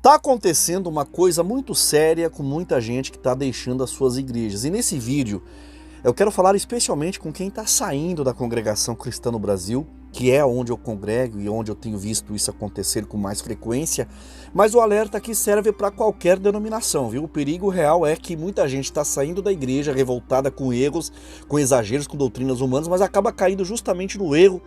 Tá acontecendo uma coisa muito séria com muita gente que está deixando as suas igrejas. E nesse vídeo eu quero falar especialmente com quem está saindo da congregação cristã no Brasil, que é onde eu congrego e onde eu tenho visto isso acontecer com mais frequência. Mas o alerta aqui serve para qualquer denominação, viu? O perigo real é que muita gente está saindo da igreja revoltada com erros, com exageros, com doutrinas humanas, mas acaba caindo justamente no erro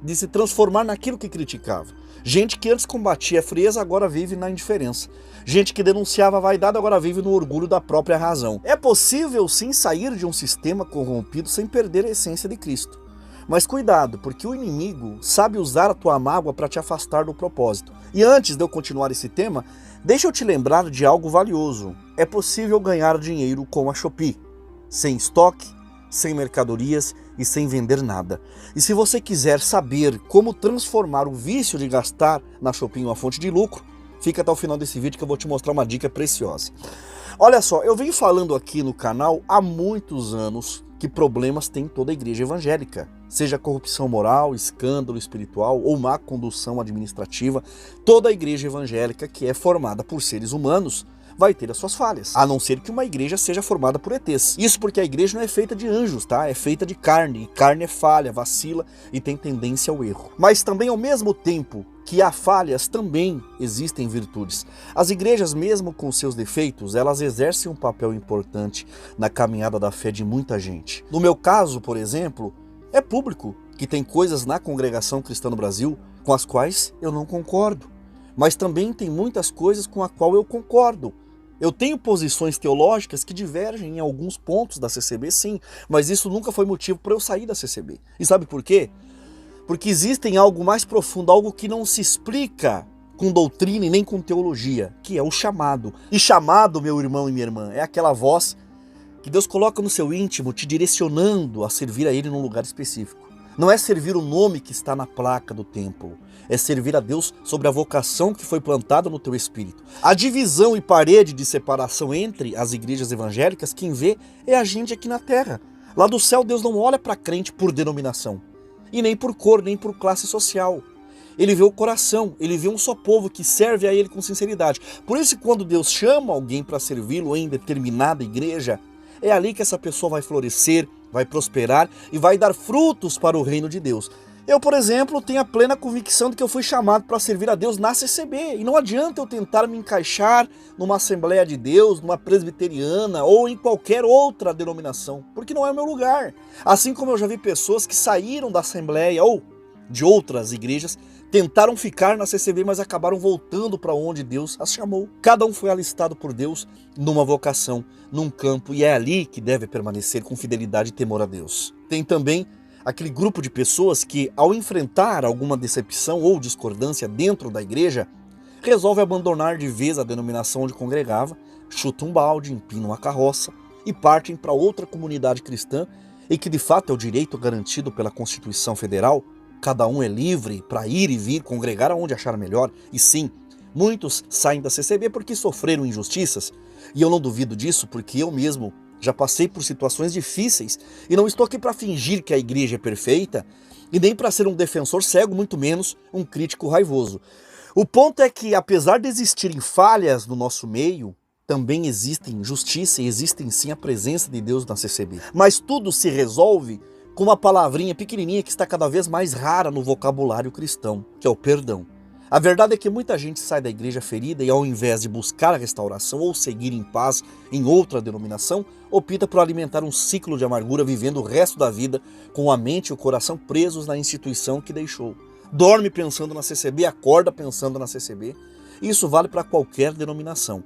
de se transformar naquilo que criticava. Gente que antes combatia a frieza agora vive na indiferença. Gente que denunciava a vaidade agora vive no orgulho da própria razão. É possível sim sair de um sistema corrompido sem perder a essência de Cristo. Mas cuidado, porque o inimigo sabe usar a tua mágoa para te afastar do propósito. E antes de eu continuar esse tema, deixa eu te lembrar de algo valioso. É possível ganhar dinheiro com a Shopee, sem estoque, sem mercadorias e sem vender nada. E se você quiser saber como transformar o vício de gastar na Shopee em uma fonte de lucro, fica até o final desse vídeo que eu vou te mostrar uma dica preciosa. Olha só, eu venho falando aqui no canal há muitos anos que problemas tem toda a igreja evangélica. Seja corrupção moral, escândalo espiritual ou má condução administrativa, toda a igreja evangélica que é formada por seres humanos vai ter as suas falhas, a não ser que uma igreja seja formada por ETs. Isso porque a igreja não é feita de anjos, tá? É feita de carne, e carne é falha, vacila e tem tendência ao erro. Mas também ao mesmo tempo que há falhas, também existem virtudes. As igrejas, mesmo com seus defeitos, elas exercem um papel importante na caminhada da fé de muita gente. No meu caso, por exemplo, é público que tem coisas na congregação cristã no Brasil com as quais eu não concordo. Mas também tem muitas coisas com as quais eu concordo. Eu tenho posições teológicas que divergem em alguns pontos da CCB, sim, mas isso nunca foi motivo para eu sair da CCB. E sabe por quê? Porque existe algo mais profundo, algo que não se explica com doutrina e nem com teologia, que é o chamado. E chamado, meu irmão e minha irmã, é aquela voz que Deus coloca no seu íntimo, te direcionando a servir a Ele num lugar específico. Não é servir o nome que está na placa do templo, é servir a Deus sobre a vocação que foi plantada no teu espírito. A divisão e parede de separação entre as igrejas evangélicas, quem vê é a gente aqui na terra. Lá do céu Deus não olha para crente por denominação, e nem por cor, nem por classe social. Ele vê o coração, ele vê um só povo que serve a Ele com sinceridade. Por isso, quando Deus chama alguém para servi-lo em determinada igreja, é ali que essa pessoa vai florescer, vai prosperar e vai dar frutos para o reino de Deus. Eu, por exemplo, tenho a plena convicção de que eu fui chamado para servir a Deus na CCB. E não adianta eu tentar me encaixar numa Assembleia de Deus, numa presbiteriana ou em qualquer outra denominação, porque não é o meu lugar. Assim como eu já vi pessoas que saíram da Assembleia ou de outras igrejas, tentaram ficar na CCB, mas acabaram voltando para onde Deus as chamou. Cada um foi alistado por Deus numa vocação, num campo, e é ali que deve permanecer com fidelidade e temor a Deus. Tem também aquele grupo de pessoas que, ao enfrentar alguma decepção ou discordância dentro da igreja, resolve abandonar de vez a denominação onde congregava, chuta um balde, empina uma carroça e partem para outra comunidade cristã, e que de fato é o direito garantido pela Constituição Federal. Cada um é livre para ir e vir, congregar aonde achar melhor. E sim, muitos saem da CCB porque sofreram injustiças. E eu não duvido disso, porque eu mesmo já passei por situações difíceis. E não estou aqui para fingir que a igreja é perfeita, e nem para ser um defensor cego, muito menos um crítico raivoso. O ponto é que, apesar de existirem falhas no nosso meio, também existem justiça e existem sim a presença de Deus na CCB. Mas tudo se resolve com uma palavrinha pequenininha que está cada vez mais rara no vocabulário cristão, que é o perdão. A verdade é que muita gente sai da igreja ferida e, ao invés de buscar a restauração ou seguir em paz em outra denominação, opta por alimentar um ciclo de amargura, vivendo o resto da vida com a mente e o coração presos na instituição que deixou. Dorme pensando na CCB, acorda pensando na CCB. Isso vale para qualquer denominação.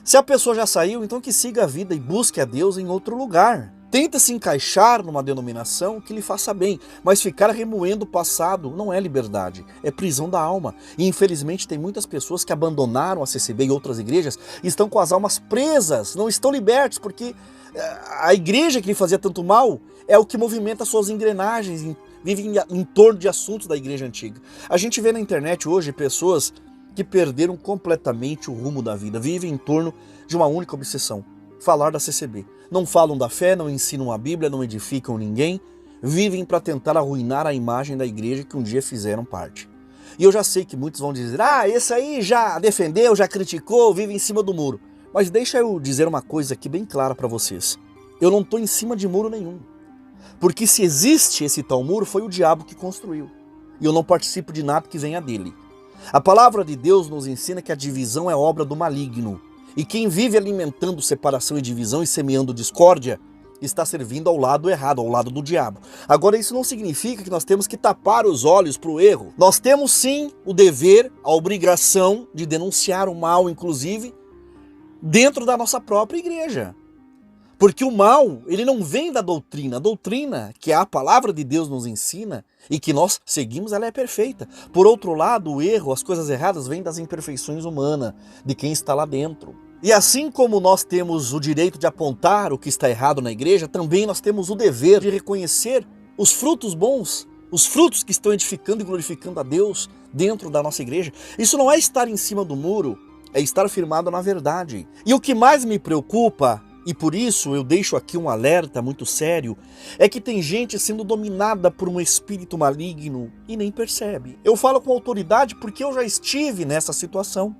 Se a pessoa já saiu, então que siga a vida e busque a Deus em outro lugar. Tenta se encaixar numa denominação que lhe faça bem, mas ficar remoendo o passado não é liberdade, é prisão da alma. E infelizmente tem muitas pessoas que abandonaram a CCB e outras igrejas e estão com as almas presas, não estão libertos, porque a igreja que lhe fazia tanto mal é o que movimenta suas engrenagens, vive em torno de assuntos da igreja antiga. A gente vê na internet hoje pessoas que perderam completamente o rumo da vida, vivem em torno de uma única obsessão: falar da CCB. Não falam da fé, não ensinam a Bíblia, não edificam ninguém, vivem para tentar arruinar a imagem da igreja que um dia fizeram parte. E eu já sei que muitos vão dizer, esse aí já defendeu, já criticou, vive em cima do muro. Mas deixa eu dizer uma coisa aqui bem clara para vocês. Eu não estou em cima de muro nenhum. Porque se existe esse tal muro, foi o diabo que construiu. E eu não participo de nada que venha dele. A palavra de Deus nos ensina que a divisão é obra do maligno. E quem vive alimentando separação e divisão e semeando discórdia, está servindo ao lado errado, ao lado do diabo. Agora, isso não significa que nós temos que tapar os olhos para o erro. Nós temos sim o dever, a obrigação de denunciar o mal, inclusive, dentro da nossa própria igreja. Porque o mal, ele não vem da doutrina. A doutrina, que a palavra de Deus nos ensina e que nós seguimos, ela é perfeita. Por outro lado, o erro, as coisas erradas, vêm das imperfeições humanas, de quem está lá dentro. E assim como nós temos o direito de apontar o que está errado na igreja, também nós temos o dever de reconhecer os frutos bons, os frutos que estão edificando e glorificando a Deus dentro da nossa igreja. Isso não é estar em cima do muro, é estar firmado na verdade. E o que mais me preocupa, e por isso eu deixo aqui um alerta muito sério, é que tem gente sendo dominada por um espírito maligno e nem percebe. Eu falo com autoridade porque eu já estive nessa situação.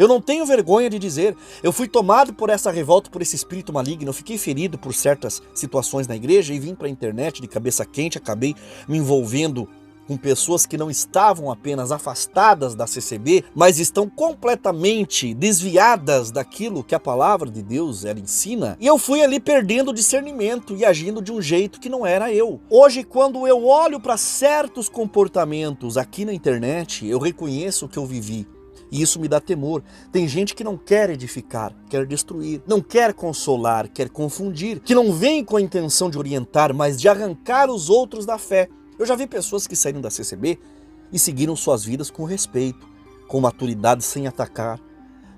Eu não tenho vergonha de dizer, eu fui tomado por essa revolta, por esse espírito maligno, eu fiquei ferido por certas situações na igreja e vim para a internet de cabeça quente, acabei me envolvendo com pessoas que não estavam apenas afastadas da CCB, mas estão completamente desviadas daquilo que a palavra de Deus ela ensina. E eu fui ali perdendo o discernimento e agindo de um jeito que não era eu. Hoje, quando eu olho para certos comportamentos aqui na internet, eu reconheço o que eu vivi. E isso me dá temor. Tem gente que não quer edificar, quer destruir, não quer consolar, quer confundir, que não vem com a intenção de orientar, mas de arrancar os outros da fé. Eu já vi pessoas que saíram da CCB e seguiram suas vidas com respeito, com maturidade, sem atacar,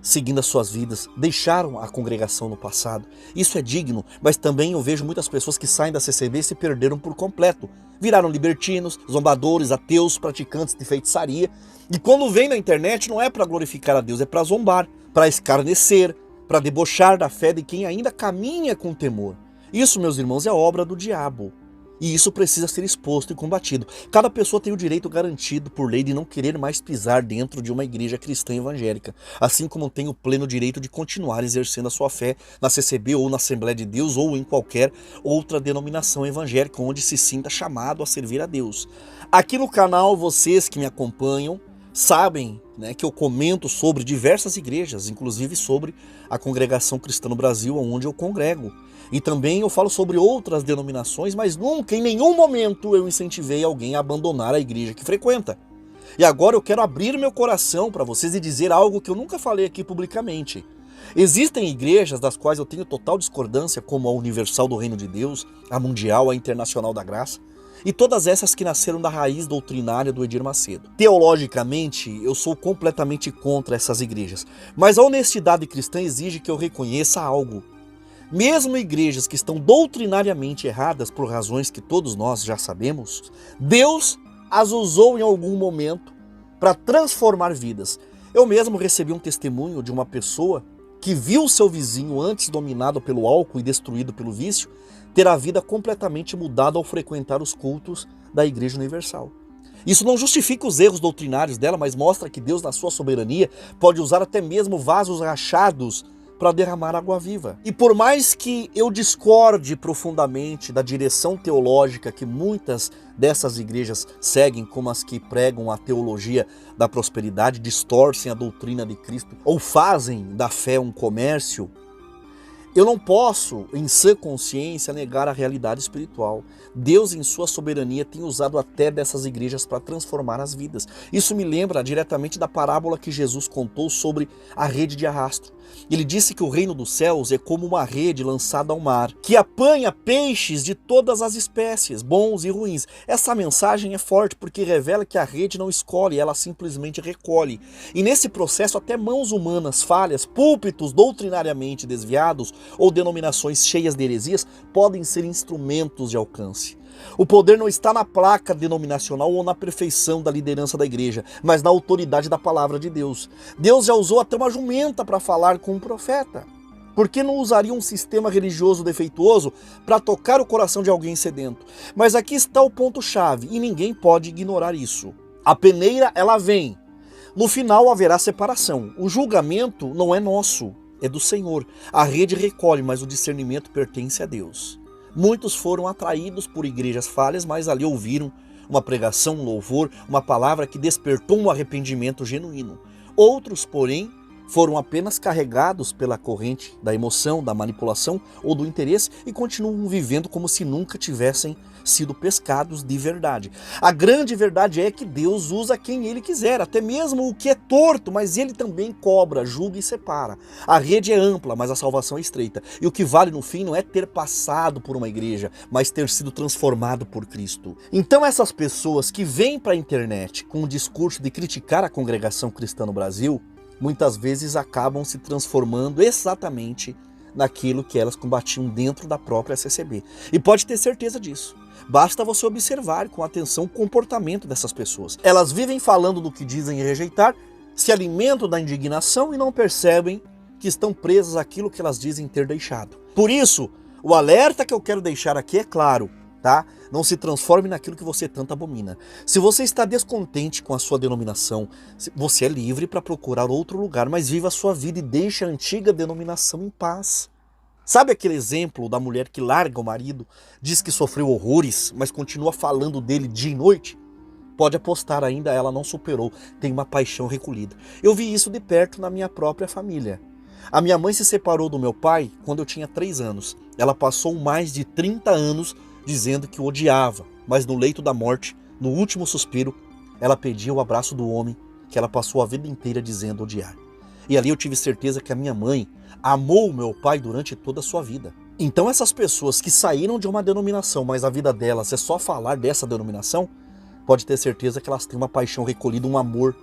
seguindo as suas vidas, deixaram a congregação no passado. Isso é digno, mas também eu vejo muitas pessoas que saem da CCB e se perderam por completo. Viraram libertinos, zombadores, ateus, praticantes de feitiçaria. E quando vem na internet não é para glorificar a Deus, é para zombar, para escarnecer, para debochar da fé de quem ainda caminha com temor. Isso, meus irmãos, é obra do diabo. E isso precisa ser exposto e combatido. Cada pessoa tem o direito garantido por lei de não querer mais pisar dentro de uma igreja cristã evangélica, assim como tem o pleno direito de continuar exercendo a sua fé na CCB ou na Assembleia de Deus ou em qualquer outra denominação evangélica onde se sinta chamado a servir a Deus. Aqui no canal, vocês que me acompanham sabem, né, que eu comento sobre diversas igrejas, inclusive sobre a Congregação Cristã no Brasil, onde eu congrego. E também eu falo sobre outras denominações, mas nunca, em nenhum momento, eu incentivei alguém a abandonar a igreja que frequenta. E agora eu quero abrir meu coração para vocês e dizer algo que eu nunca falei aqui publicamente. Existem igrejas das quais eu tenho total discordância, como a Universal do Reino de Deus, a Mundial, a Internacional da Graça, e todas essas que nasceram da raiz doutrinária do Edir Macedo. Teologicamente, eu sou completamente contra essas igrejas, mas a honestidade cristã exige que eu reconheça algo. Mesmo igrejas que estão doutrinariamente erradas por razões que todos nós já sabemos, Deus as usou em algum momento para transformar vidas. Eu mesmo recebi um testemunho de uma pessoa que viu seu vizinho antes dominado pelo álcool e destruído pelo vício, ter a vida completamente mudada ao frequentar os cultos da Igreja Universal. Isso não justifica os erros doutrinários dela, mas mostra que Deus, na sua soberania, pode usar até mesmo vasos rachados para derramar água viva. E por mais que eu discorde profundamente da direção teológica que muitas dessas igrejas seguem, como as que pregam a teologia da prosperidade, distorcem a doutrina de Cristo ou fazem da fé um comércio, eu não posso, em sã consciência, negar a realidade espiritual. Deus, em sua soberania, tem usado até dessas igrejas para transformar as vidas. Isso me lembra diretamente da parábola que Jesus contou sobre a rede de arrasto. Ele disse que o reino dos céus é como uma rede lançada ao mar, que apanha peixes de todas as espécies, bons e ruins. Essa mensagem é forte porque revela que a rede não escolhe, ela simplesmente recolhe. E nesse processo, até mãos humanas falhas, púlpitos doutrinariamente desviados, ou denominações cheias de heresias podem ser instrumentos de alcance. O poder não está na placa denominacional ou na perfeição da liderança da igreja, mas na autoridade da palavra de Deus. Deus já usou até uma jumenta para falar com um profeta. Por que não usaria um sistema religioso defeituoso para tocar o coração de alguém sedento? Mas aqui está o ponto-chave, e ninguém pode ignorar isso. A peneira, ela vem. No final haverá separação. O julgamento não é nosso, é do Senhor. A rede recolhe, mas o discernimento pertence a Deus. Muitos foram atraídos por igrejas falhas, mas ali ouviram uma pregação, um louvor, uma palavra que despertou um arrependimento genuíno. Outros, porém, foram apenas carregados pela corrente da emoção, da manipulação ou do interesse e continuam vivendo como se nunca tivessem sido pescados de verdade. A grande verdade é que Deus usa quem Ele quiser, até mesmo o que é torto, mas Ele também cobra, julga e separa. A rede é ampla, mas a salvação é estreita. E o que vale no fim não é ter passado por uma igreja, mas ter sido transformado por Cristo. Então essas pessoas que vêm para a internet com o discurso de criticar a congregação cristã no Brasil, muitas vezes acabam se transformando exatamente naquilo que elas combatiam dentro da própria CCB. E pode ter certeza disso. Basta você observar com atenção o comportamento dessas pessoas. Elas vivem falando do que dizem rejeitar, se alimentam da indignação e não percebem que estão presas àquilo que elas dizem ter deixado. Por isso, o alerta que eu quero deixar aqui é claro, tá? Não se transforme naquilo que você tanto abomina. Se você está descontente com a sua denominação, você é livre para procurar outro lugar, mas viva a sua vida e deixe a antiga denominação em paz. Sabe aquele exemplo da mulher que larga o marido, diz que sofreu horrores, mas continua falando dele dia e noite? Pode apostar, ainda ela não superou, tem uma paixão recolhida. Eu vi isso de perto na minha própria família. A minha mãe se separou do meu pai quando eu tinha 3 anos. Ela passou mais de 30 anos dizendo que o odiava, mas no leito da morte, no último suspiro, ela pedia o abraço do homem que ela passou a vida inteira dizendo odiar. E ali eu tive certeza que a minha mãe amou o meu pai durante toda a sua vida. Então essas pessoas que saíram de uma denominação, mas a vida delas é só falar dessa denominação, pode ter certeza que elas têm uma paixão recolhida, um amor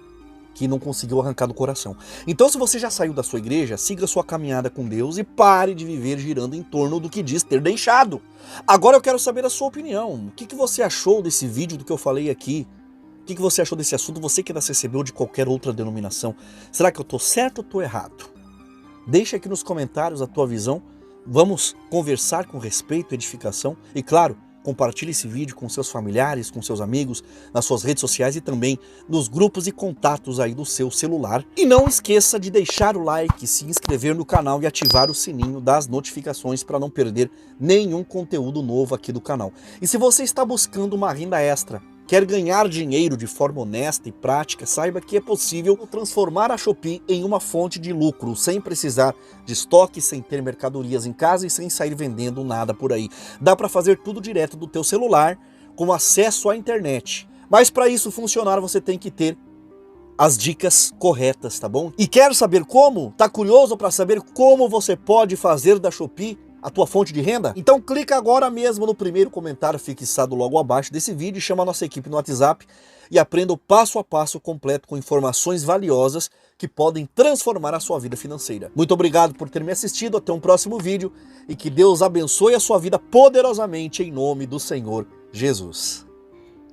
que não conseguiu arrancar do coração. Então se você já saiu da sua igreja, siga a sua caminhada com Deus e pare de viver girando em torno do que diz ter deixado. Agora eu quero saber a sua opinião. O que você achou desse vídeo, do que eu falei aqui? O que você achou desse assunto? Você que é da CCB ou de qualquer outra denominação. Será que eu estou certo ou estou errado? Deixa aqui nos comentários a tua visão. Vamos conversar com respeito e edificação. E claro, compartilhe esse vídeo com seus familiares, com seus amigos, nas suas redes sociais e também nos grupos e contatos aí do seu celular. E não esqueça de deixar o like, se inscrever no canal e ativar o sininho das notificações para não perder nenhum conteúdo novo aqui do canal. E se você está buscando uma renda extra, quer ganhar dinheiro de forma honesta e prática, saiba que é possível transformar a Shopee em uma fonte de lucro, sem precisar de estoque, sem ter mercadorias em casa e sem sair vendendo nada por aí. Dá para fazer tudo direto do teu celular, com acesso à internet. Mas para isso funcionar, você tem que ter as dicas corretas, tá bom? E quer saber como? Tá curioso para saber como você pode fazer da Shopee a tua fonte de renda? Então clica agora mesmo no primeiro comentário fixado logo abaixo desse vídeo e chama a nossa equipe no WhatsApp e aprenda o passo a passo completo com informações valiosas que podem transformar a sua vida financeira. Muito obrigado por ter me assistido, até um próximo vídeo e que Deus abençoe a sua vida poderosamente em nome do Senhor Jesus.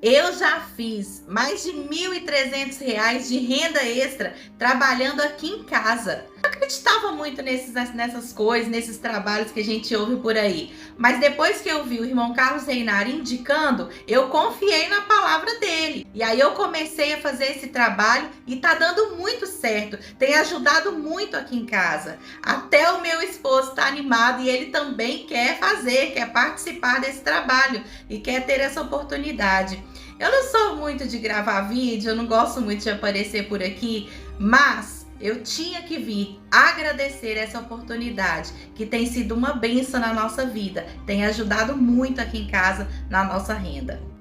Eu já fiz mais de R$ 1.300 de renda extra trabalhando aqui em casa. Eu acreditava muito nessas coisas, nesses trabalhos que a gente ouve por aí. Mas depois que eu vi o irmão Carlos Reinari indicando, eu confiei na palavra dele. E aí eu comecei a fazer esse trabalho e tá dando muito certo. Tem ajudado muito aqui em casa. Até o meu esposo tá animado e ele também quer fazer, quer participar desse trabalho e quer ter essa oportunidade. Eu não sou muito de gravar vídeo, eu não gosto muito de aparecer por aqui, mas eu tinha que vir agradecer essa oportunidade, que tem sido uma bênção na nossa vida, tem ajudado muito aqui em casa na nossa renda.